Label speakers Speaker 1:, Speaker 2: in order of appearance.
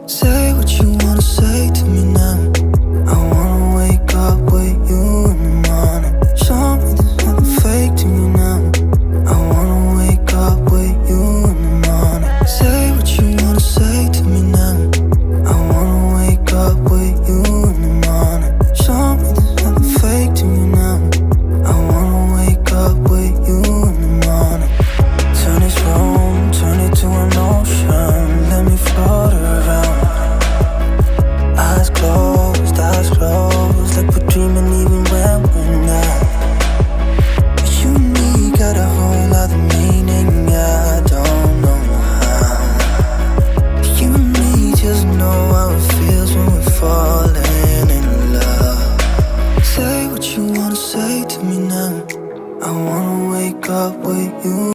Speaker 1: Say what you wanna say to me now. I wanna wake up with you in the morning. Show me there's nothing fake to me now. I wanna wake up with you in the morning. Say what you wanna say to me now. I wanna wake up with you in the morning. Show me there's nothing fake to me now. I wanna wake up with you in the morning. Turn this room, turn it to an ocean. Let me float around.